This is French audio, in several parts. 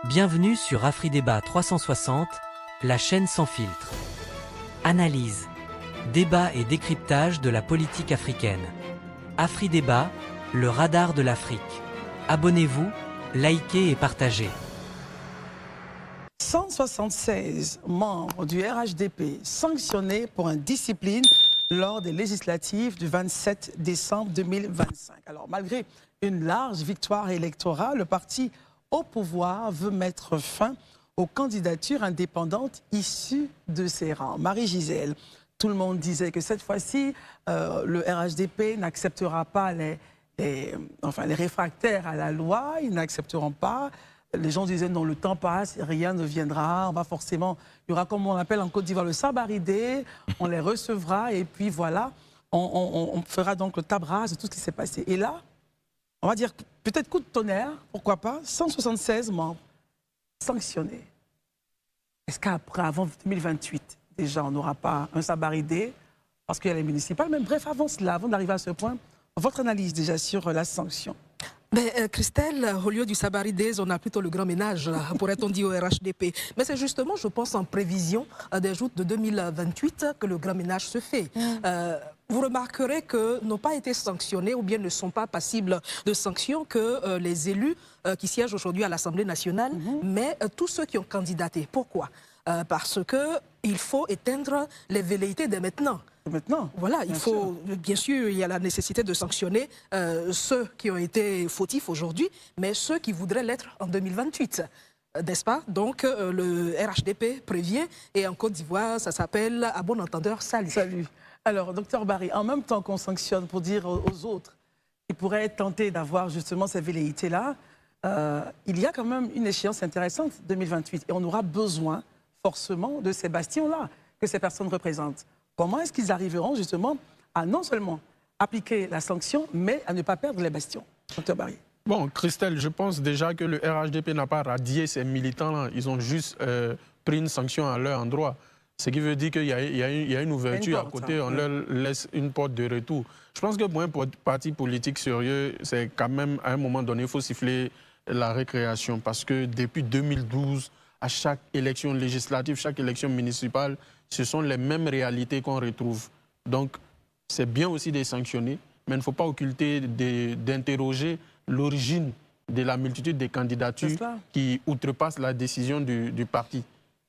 Bienvenue sur AfriDébat 360, la chaîne sans filtre. Analyse, débat et décryptage de la politique africaine. AfriDébat, le radar de l'Afrique. Abonnez-vous, likez et partagez. 176 membres du RHDP sanctionnés pour indiscipline lors des législatives du 27 décembre 2025. Alors, malgré une large victoire électorale, le parti au pouvoir veut mettre fin aux candidatures indépendantes issues de ses rangs. Marie-Gisèle, tout le monde disait que cette fois-ci, le RHDP n'acceptera pas les réfractaires à la loi, ils n'accepteront pas. Les gens disaient non, le temps passe, rien ne viendra, on va forcément, il y aura comme on appelle en Côte d'Ivoire le sabaridé, on les recevra et puis voilà, on fera donc le tabrage de tout ce qui s'est passé. Et là, on va dire peut-être coup de tonnerre, pourquoi pas, 176 membres sanctionnés. Est-ce qu'après, avant 2028, déjà, on n'aura pas un sabaridé parce qu'il y a les municipales, même bref, avant cela, avant d'arriver à ce point, votre analyse déjà sur la sanction? Christelle, au lieu du sabaridés, on a plutôt le grand ménage, pourrait-on dire, au RHDP. Mais c'est justement, je pense, en prévision des joutes de 2028 que le grand ménage se fait. Vous remarquerez que n'ont pas été sanctionnés ou bien ne sont pas passibles de sanctions que les élus qui siègent aujourd'hui à l'Assemblée nationale, mais tous ceux qui ont candidaté. Pourquoi? Parce qu'il faut éteindre les velléités dès maintenant. Maintenant, voilà, il faut, bien sûr, il y a la nécessité de sanctionner ceux qui ont été fautifs aujourd'hui, mais ceux qui voudraient l'être en 2028, n'est-ce pas? Donc, le RHDP prévient, et en Côte d'Ivoire, ça s'appelle, à bon entendeur, salut. Salut. Alors, docteur Barry, en même temps qu'on sanctionne pour dire aux autres qui pourraient être tentés d'avoir justement ces velléités-là, il y a quand même une échéance intéressante, 2028, et on aura besoin forcément de ces bastions-là que ces personnes représentent. Comment est-ce qu'ils arriveront justement à non seulement appliquer la sanction, mais à ne pas perdre les bastions, docteur Barry? Bon, Christelle, je pense déjà que le RHDP n'a pas radié ces militants-là. Ils ont juste pris une sanction à leur endroit. Ce qui veut dire qu'il y a une ouverture à côté, on leur laisse une porte de retour. Je pense que pour un parti politique sérieux, c'est quand même, à un moment donné, il faut siffler la récréation. Parce que depuis 2012, à chaque élection législative, chaque élection municipale, ce sont les mêmes réalités qu'on retrouve. Donc, c'est bien aussi de sanctionner, mais il ne faut pas occulter d'interroger l'origine de la multitude des candidatures qui outrepassent la décision du parti.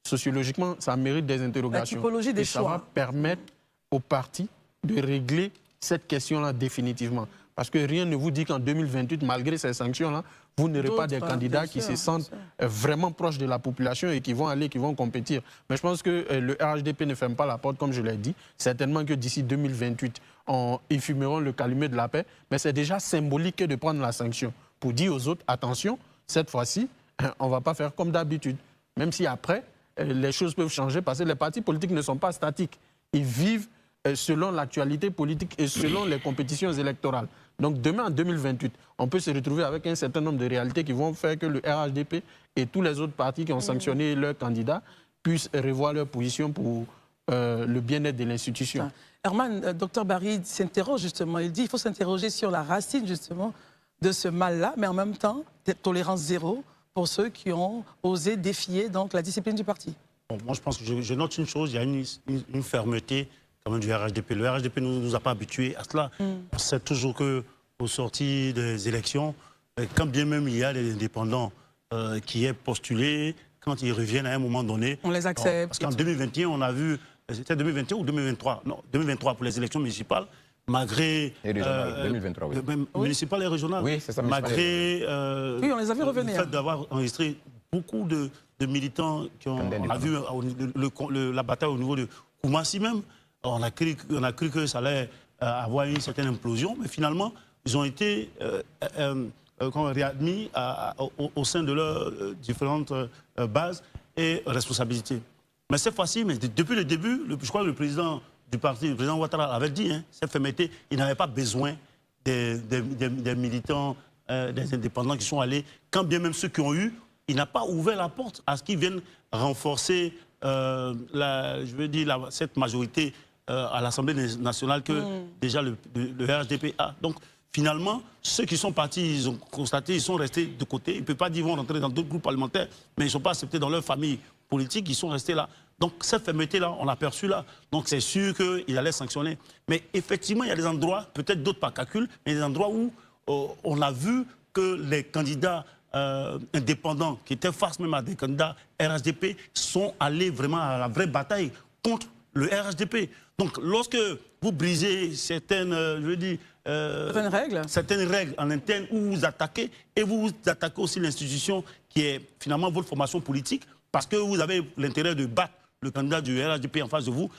Sociologiquement, ça mérite des interrogations. La typologie des choix. Ça va permettre au parti de régler cette question-là définitivement. Parce que rien ne vous dit qu'en 2028, malgré ces sanctions-là, vous n'aurez pas des candidats qui se sentent vraiment proches de la population et qui vont compétir. Mais je pense que le RHDP ne ferme pas la porte, comme je l'ai dit. Certainement que d'ici 2028, ils fumeront le calumet de la paix. Mais c'est déjà symbolique de prendre la sanction pour dire aux autres, attention, cette fois-ci, on ne va pas faire comme d'habitude. Même si après, les choses peuvent changer parce que les partis politiques ne sont pas statiques. Ils vivent selon l'actualité politique et selon les compétitions électorales. Donc demain, en 2028, on peut se retrouver avec un certain nombre de réalités qui vont faire que le RHDP et tous les autres partis qui ont sanctionné leurs candidats puissent revoir leur position pour le bien-être de l'institution. Herman, docteur Barry s'interroge justement, il dit qu'il faut s'interroger sur la racine justement de ce mal-là, mais en même temps, tolérance zéro pour ceux qui ont osé défier donc, la discipline du parti. Bon, moi, je pense que je note une chose, il y a une fermeté quand même du RHDP. Le RHDP ne nous a pas habitués à cela. On sait toujours qu'au sortir des élections, quand bien même il y a des indépendants qui est postulé, quand ils reviennent à un moment donné... On les accepte. Parce qu'en 2021, on a vu... C'était 2021 ou 2023? Non, 2023 pour les élections municipales. Malgré... Et régionales, 2023, oui. Municipales et régionales. Oui, c'est ça. Malgré oui, on les a vu revenir. le fait d'avoir enregistré beaucoup de militants qui ont... On a vu la bataille au niveau de Koumassi même. On a cru que ça allait avoir une certaine implosion, mais finalement, ils ont été réadmis au sein de leurs différentes bases et responsabilités. Mais cette fois-ci, depuis le début, je crois que le président du parti, le président Ouattara, avait dit, cette fermeté, il n'avait pas besoin des militants, des indépendants qui sont allés, quand bien même ceux qui ont eu, il n'a pas ouvert la porte à ce qu'ils viennent renforcer cette majorité à l'Assemblée nationale que déjà le RHDP a. Donc finalement, ceux qui sont partis, ils ont constaté, ils sont restés de côté. Ils ne peuvent pas dire qu'ils vont rentrer dans d'autres groupes parlementaires, mais ils ne sont pas acceptés dans leur famille politique, ils sont restés là. Donc cette fermeté-là, on l'a perçue là. Donc c'est sûr qu'il allait sanctionner. Mais effectivement, il y a des endroits, peut-être d'autres par calcul, mais des endroits où on a vu que les candidats indépendants, qui étaient face même à des candidats RHDP, sont allés vraiment à la vraie bataille contre le RHDP. Donc lorsque vous brisez certaines, certaines règles en interne où vous attaquez, et vous attaquez aussi l'institution qui est finalement votre formation politique, parce que vous avez l'intérêt de battre le candidat du RHDP en face de vous,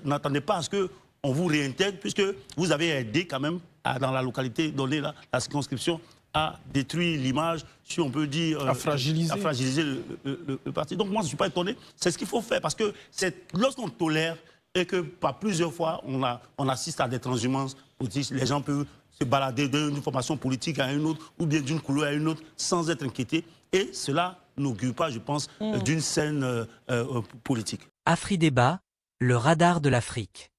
n'attendez pas à ce qu'on vous réintègre, puisque vous avez aidé quand même dans la localité donnée, la circonscription, à détruire l'image, si on peut dire... à fragiliser le parti. Donc moi, je ne suis pas étonné. C'est ce qu'il faut faire, parce que lorsqu'on tolère et que par plusieurs fois, on assiste à des transhumances politiques, les gens peuvent se balader d'une formation politique à une autre, ou bien d'une couleur à une autre, sans être inquiétés. Et cela n'augure pas, je pense, d'une scène politique. Afri-Débat, le radar de l'Afrique.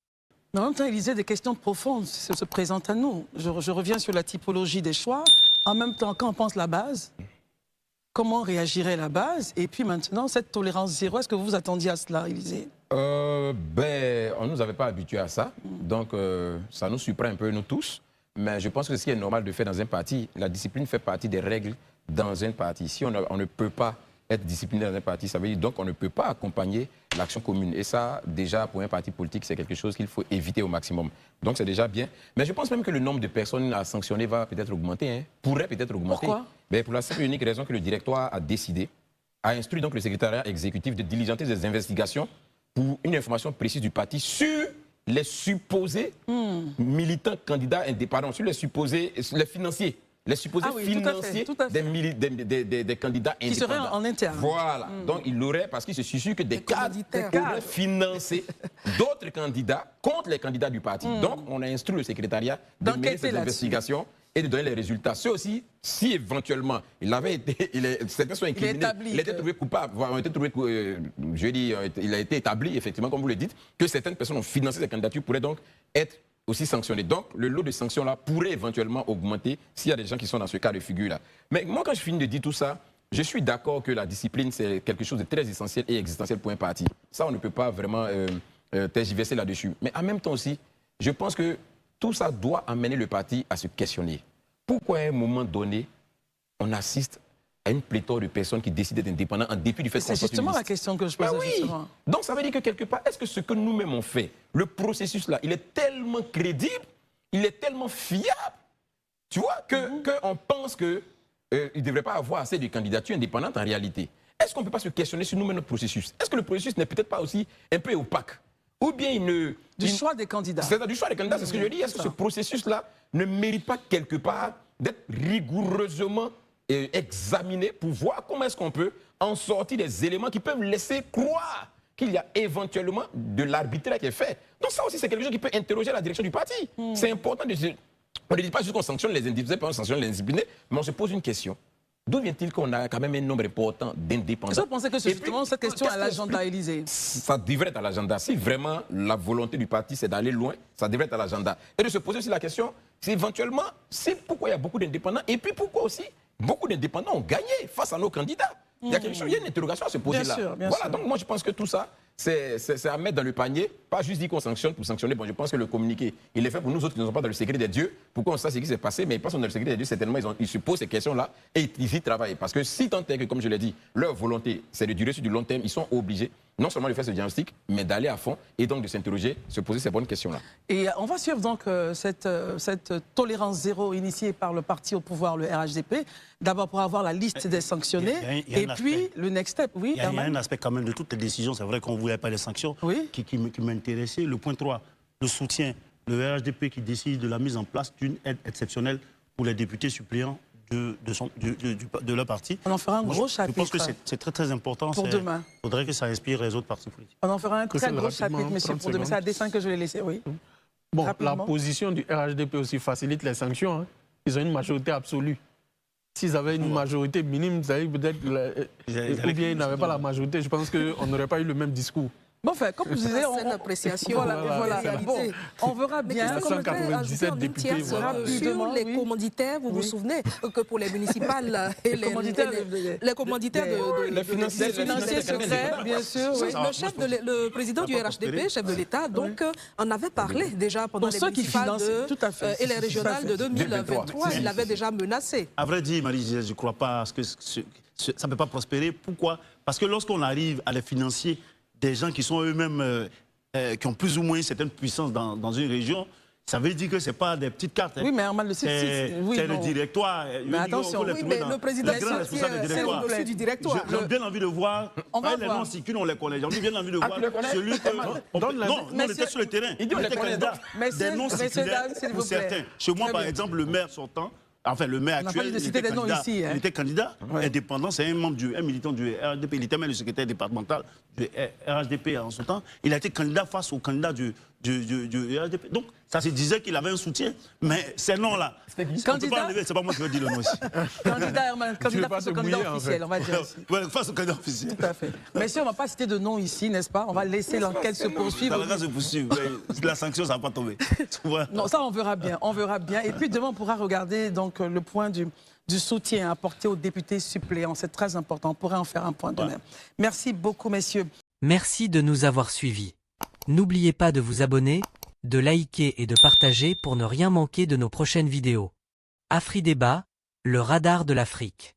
Mais en même temps, Élysée, des questions profondes se présentent à nous. Je reviens sur la typologie des choix. En même temps, quand on pense la base, comment réagirait la base? Et puis maintenant, cette tolérance zéro, est-ce que vous vous attendiez à cela, Élysée? On ne nous avait pas habitués à ça. Donc, ça nous surprend un peu, nous tous. Mais je pense que ce qui est normal de faire dans un parti, la discipline fait partie des règles dans un parti. Si on ne peut pas être discipliné dans un parti, ça veut dire donc on ne peut pas accompagner l'action commune. Et ça, déjà, pour un parti politique, c'est quelque chose qu'il faut éviter au maximum. Donc, c'est déjà bien. Mais je pense même que le nombre de personnes à sanctionner va peut-être augmenter, hein, pourrait peut-être augmenter. Pourquoi? Pour la simple et unique raison que le directoire a décidé, a instruit donc le secrétariat exécutif de diligenter des investigations pour une information précise du parti sur les supposés militants candidats indépendants, sur les supposés, les financiers. Les supposés financiers des candidats indépendants. Qui seraient en interne. Voilà. Donc, il l'aurait, parce qu'il se suffit que des cadres pourraient financer d'autres candidats contre les candidats du parti. Donc, on a instruit le secrétariat de mener ces investigations et de donner les résultats. C'est aussi, si éventuellement il avait été, certains sont incriminés, il a été trouvé coupable, il a été établi, effectivement, comme vous le dites, que certaines personnes ont financé ces candidatures, pourraient donc être aussi sanctionné. Donc, le lot de sanctions-là pourrait éventuellement augmenter s'il y a des gens qui sont dans ce cas de figure-là. Mais moi, quand je finis de dire tout ça, je suis d'accord que la discipline, c'est quelque chose de très essentiel et existentiel pour un parti. Ça, on ne peut pas vraiment tergiverser là-dessus. Mais en même temps aussi, je pense que tout ça doit amener le parti à se questionner. Pourquoi à un moment donné, on assiste à une pléthore de personnes qui décident d'être indépendants en dépit du fait qu'on soit C'est justement la question que je pose. Oui. Donc ça veut dire que quelque part, est-ce que ce que nous-mêmes on fait, le processus-là, il est tellement crédible, il est tellement fiable, tu vois, qu'on pense qu'il ne devrait pas avoir assez de candidatures indépendantes en réalité. Est-ce qu'on ne peut pas se questionner sur nous-mêmes notre processus? Est-ce que le processus n'est peut-être pas aussi un peu opaque? Ou bien du choix des candidats. C'est du choix des candidats, c'est ce que je dis. Est-ce que ce processus-là ne mérite pas quelque part d'être rigoureusement examiner pour voir comment est-ce qu'on peut en sortir des éléments qui peuvent laisser croire qu'il y a éventuellement de l'arbitraire qui est fait. Donc ça aussi, c'est quelque chose qui peut interroger la direction du parti. C'est important de se... On ne dit pas juste qu'on sanctionne les indisciplinés, on sanctionne les indisciplinés, mais on se pose une question. D'où vient-il qu'on a quand même un nombre important d'indépendants? Est-ce que vous pensez que c'est justement cette question à l'agenda, Élysée? Ça devrait être à l'agenda. Si vraiment la volonté du parti, c'est d'aller loin, ça devrait être à l'agenda. Et de se poser aussi la question, c'est éventuellement, c'est pourquoi il y a beaucoup d'indépendants, et puis pourquoi aussi beaucoup d'indépendants ont gagné face à nos candidats. Il y a quelque chose, il y a une interrogation à se poser là. Voilà, donc moi je pense que tout ça, c'est à mettre dans le panier, pas juste dire qu'on sanctionne pour sanctionner. Bon, je pense que le communiqué, il est fait pour nous autres qui ne sommes pas dans le secret des dieux, pour qu'on sache ce qui s'est passé, mais ils passent dans le secret des dieux, certainement ils se posent ces questions-là et ils y travaillent. Parce que si tant est que, comme je l'ai dit, leur volonté, c'est de durer sur du long terme, ils sont obligés non seulement de faire ce diagnostic, mais d'aller à fond et donc de s'interroger, se poser ces bonnes questions-là. Et on va suivre donc cette tolérance zéro initiée par le parti au pouvoir, le RHDP, d'abord pour avoir la liste des sanctionnés, et puis le next step. Oui, il y a un aspect quand même de toutes les décisions, c'est vrai qu'on ne voulait pas les sanctions, qui m'intéressait. Le point 3, le soutien, le RHDP qui décide de la mise en place d'une aide exceptionnelle pour les députés suppléants de leur parti. On en fera un gros chapitre. Je pense que c'est très très important. Pour demain. Il faudrait que ça inspire les autres partis politiques. On en fera un très gros chapitre, monsieur, pour demain. C'est à dessein que je l'ai laissé, oui. Bon, la position du RHDP aussi facilite les sanctions. Hein. Ils ont une majorité absolue. S'ils avaient une majorité minime, peut-être, ou bien ils n'avaient pas la majorité, je pense qu'on n'aurait pas eu le même discours. Bon, enfin, comme vous disiez, C'est l'appréciation. voilà. Bon, on verra bien. Comme 197 députés, sur les commanditaires, vous vous souvenez que pour les municipales et les commanditaires Les financiers secrets, bien sûr. Le président du RHDP, chef de l'État, donc, en avait parlé déjà pendant les municipales et les régionales de 2023. Il l'avait déjà menacé. À vrai dire, Marie, je ne crois pas que ça ne peut pas prospérer. Pourquoi? Parce que lorsqu'on arrive à les financiers, des gens qui sont eux-mêmes, qui ont plus ou moins une certaine puissance dans une région, ça veut dire que ce n'est pas des petites cartes. Oui, mais Armand, c'est le directoire. Mais attention, le président c'est du directoire. J'ai bien envie de voir. Les noms circulent, on les connaît. J'ai bien envie de voir celui que... Non, on était sur le terrain. On était candidat. Des noms circulaires pour certains. Chez moi, par exemple, le maire sortant, enfin, le maire actuel, il était candidat indépendant, c'est un militant du RHDP, il était même le secrétaire départemental du RHDP en ce temps. Il a été candidat face au candidat du RHDP. Donc, ça se disait qu'il avait un soutien. Mais ces noms-là, candidat, c'est pas moi qui vais dire le nom ici. Candidat face au candidat officiel, on va dire ici. Oui, face au candidat officiel. Tout à fait. Mais si on ne va pas citer de nom ici, n'est-ce pas? On va laisser l'enquête se poursuivre. L'enquête se poursuit, la sanction, ça ne va pas tomber. Non, ça, on verra bien. On verra bien. Et puis, demain, on pourra regarder donc, le point du soutien apporté aux députés suppléants. C'est très important. On pourrait en faire un point demain. Merci beaucoup, messieurs. Merci de nous avoir suivis. N'oubliez pas de vous abonner, de liker et de partager pour ne rien manquer de nos prochaines vidéos. AfriDébat, le radar de l'Afrique.